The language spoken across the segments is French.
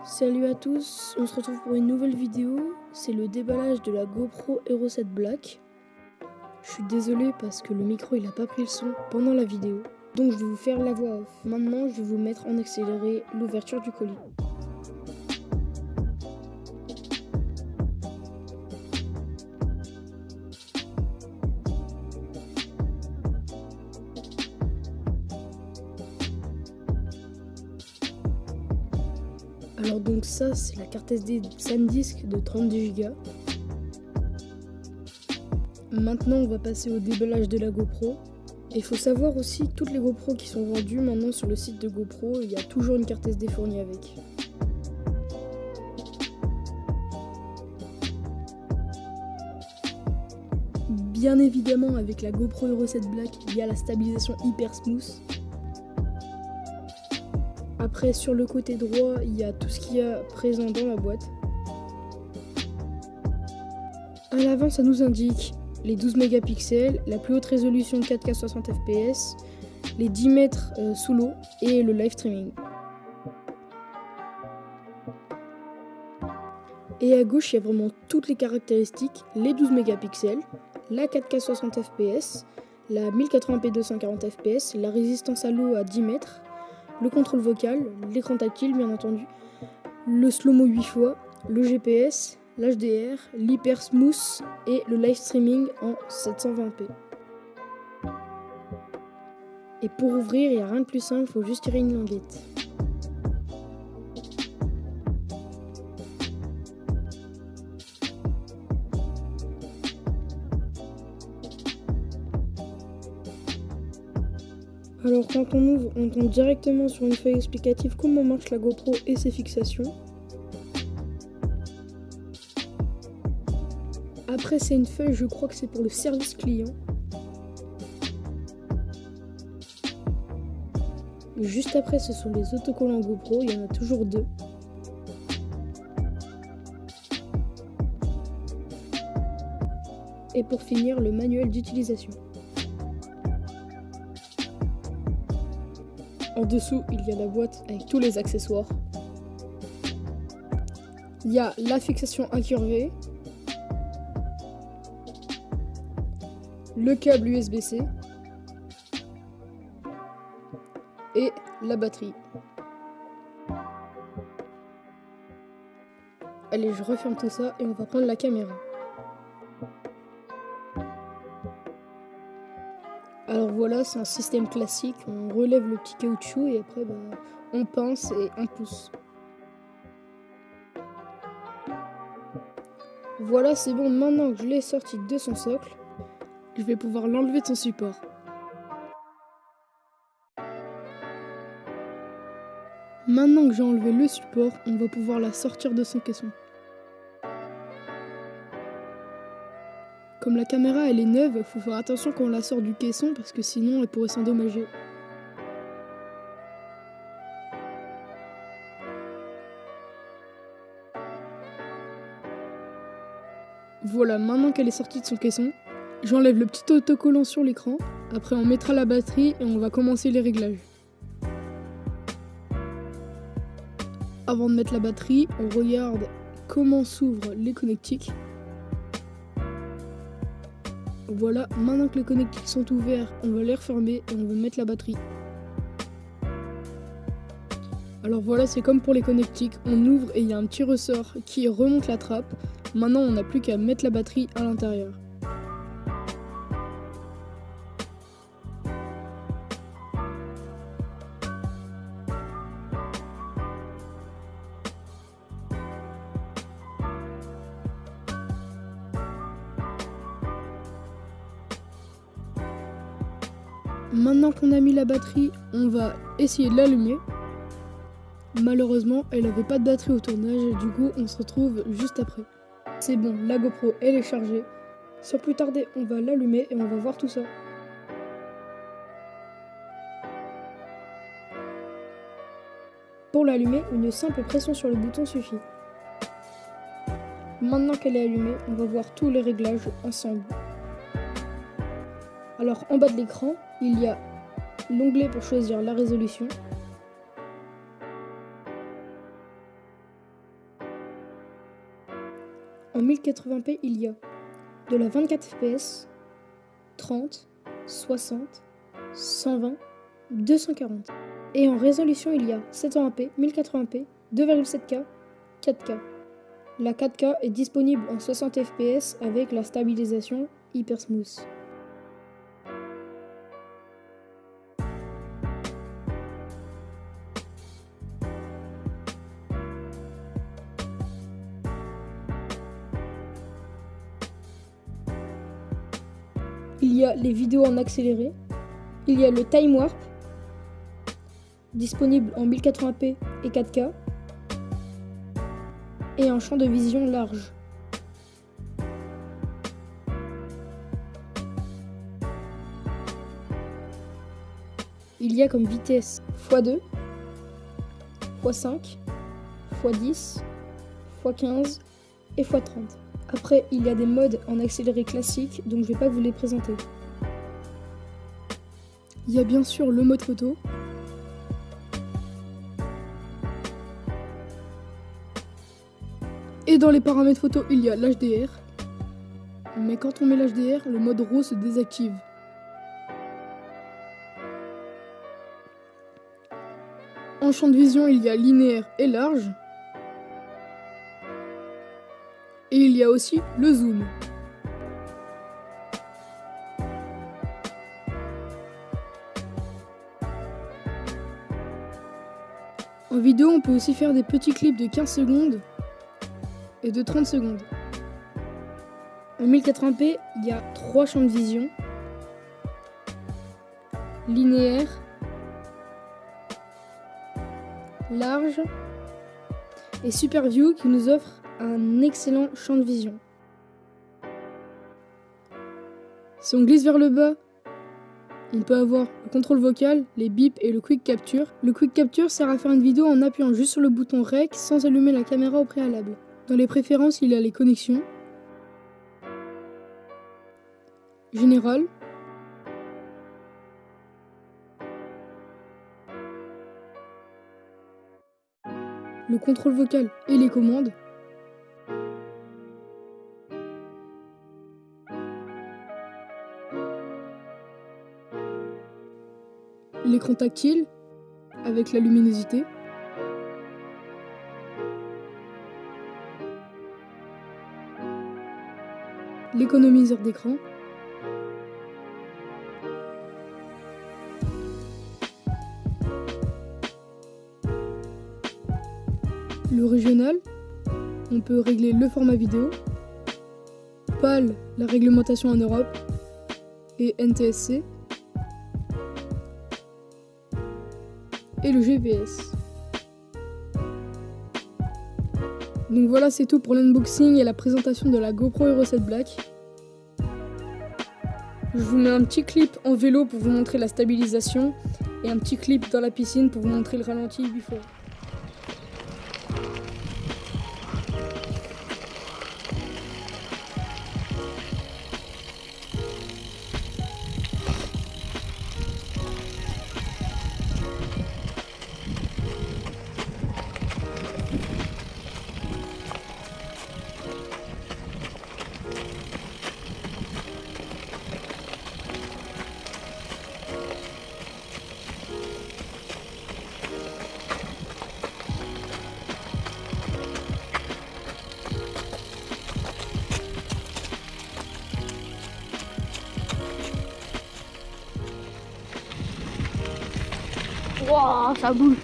Salut à tous, on se retrouve pour une nouvelle vidéo, c'est le déballage de la GoPro Hero 7 Black. Je suis désolé parce que le micro il a pas pris le son pendant la vidéo, donc je vais vous faire la voix off. Maintenant je vais vous mettre en accéléré l'ouverture du colis. Alors donc ça c'est la carte SD SanDisk de 32 Go. Maintenant on va passer au déballage de la GoPro. Et il faut savoir aussi, toutes les GoPro qui sont vendues maintenant sur le site de GoPro, il y a toujours une carte SD fournie avec. Bien évidemment avec la GoPro Hero 7 Black, il y a la stabilisation hyper smooth. Après sur le côté droit, il y a tout ce qu'il y a présent dans la boîte. À l'avant ça nous indique les 12 mégapixels, la plus haute résolution 4K 60 fps, les 10 mètres sous l'eau et le live streaming. Et à gauche, il y a vraiment toutes les caractéristiques, les 12 mégapixels, la 4K 60 fps, la 1080p 240 fps, la résistance à l'eau à 10 mètres, le contrôle vocal, l'écran tactile bien entendu, le slow-mo 8 fois, le GPS, l'HDR, l'hyper smooth et le live streaming en 720p. Et pour ouvrir, il n'y a rien de plus simple, il faut juste tirer une languette. Alors quand on ouvre, on tombe directement sur une feuille explicative comment marche la GoPro et ses fixations. Après c'est une feuille, je crois que c'est pour le service client. Juste après ce sont les autocollants GoPro, il y en a toujours deux. Et pour finir, le manuel d'utilisation. En dessous, il y a la boîte avec tous les accessoires. Il y a la fixation incurvée, le câble USB-C et la batterie. Allez, je referme tout ça et on va prendre la caméra. Alors voilà, c'est un système classique, on relève le petit caoutchouc et après on pince et on pousse. Voilà, c'est bon, maintenant que je l'ai sorti de son socle, je vais pouvoir l'enlever de son support. Maintenant que j'ai enlevé le support, on va pouvoir la sortir de son caisson. Comme la caméra elle est neuve, il faut faire attention quand on la sort du caisson parce que sinon elle pourrait s'endommager. Voilà, maintenant qu'elle est sortie de son caisson, j'enlève le petit autocollant sur l'écran, après on mettra la batterie et on va commencer les réglages. Avant de mettre la batterie, on regarde comment s'ouvrent les connectiques. Voilà, maintenant que les connectiques sont ouverts, on va les refermer et on va mettre la batterie. Alors voilà, c'est comme pour les connectiques, on ouvre et il y a un petit ressort qui remonte la trappe. Maintenant, on n'a plus qu'à mettre la batterie à l'intérieur. Maintenant qu'on a mis la batterie, on va essayer de l'allumer. Malheureusement, elle n'avait pas de batterie au tournage, du coup on se retrouve juste après. C'est bon, la GoPro elle est chargée. Sans plus tarder, on va l'allumer et on va voir tout ça. Pour l'allumer, une simple pression sur le bouton suffit. Maintenant qu'elle est allumée, on va voir tous les réglages ensemble. Alors en bas de l'écran, il y a l'onglet pour choisir la résolution. En 1080p, il y a de la 24 fps, 30, 60, 120, 240. Et en résolution, il y a 720p, 1080p, 2,7K, 4K. La 4K est disponible en 60 fps avec la stabilisation Hyper Smooth. Il y a les vidéos en accéléré. Il y a le Time Warp, disponible en 1080p et 4K, et un champ de vision large. Il y a comme vitesse x2, x5, x10, x15 et x30. Après, il y a des modes en accéléré classique, donc je ne vais pas vous les présenter. Il y a bien sûr le mode photo. Et dans les paramètres photo, il y a l'HDR. Mais quand on met l'HDR, le mode RAW se désactive. En champ de vision, il y a linéaire et large. Et il y a aussi le zoom. En vidéo, on peut aussi faire des petits clips de 15 secondes et de 30 secondes. En 1080p, il y a 3 champs de vision. Linéaire, large et Super View qui nous offre un excellent champ de vision. Si on glisse vers le bas, on peut avoir le contrôle vocal, les bips et le Quick Capture. Le Quick Capture sert à faire une vidéo en appuyant juste sur le bouton REC sans allumer la caméra au préalable. Dans les préférences, il y a les connexions, Général, le contrôle vocal et les commandes, l'écran tactile avec la luminosité, l'économiseur d'écran, le régional, on peut régler le format vidéo, PAL, la réglementation en Europe, et NTSC, et le GPS. Donc voilà, c'est tout pour l'unboxing et la présentation de la GoPro Hero 7 Black. Je vous mets un petit clip en vélo pour vous montrer la stabilisation et un petit clip dans la piscine pour vous montrer le ralenti before. Wow, ça bouge.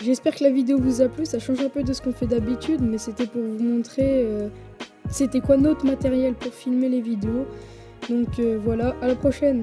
J'espère que la vidéo vous a plu, ça change un peu de ce qu'on fait d'habitude, mais c'était pour vous montrer c'était quoi notre matériel pour filmer les vidéos. Donc voilà, à la prochaine.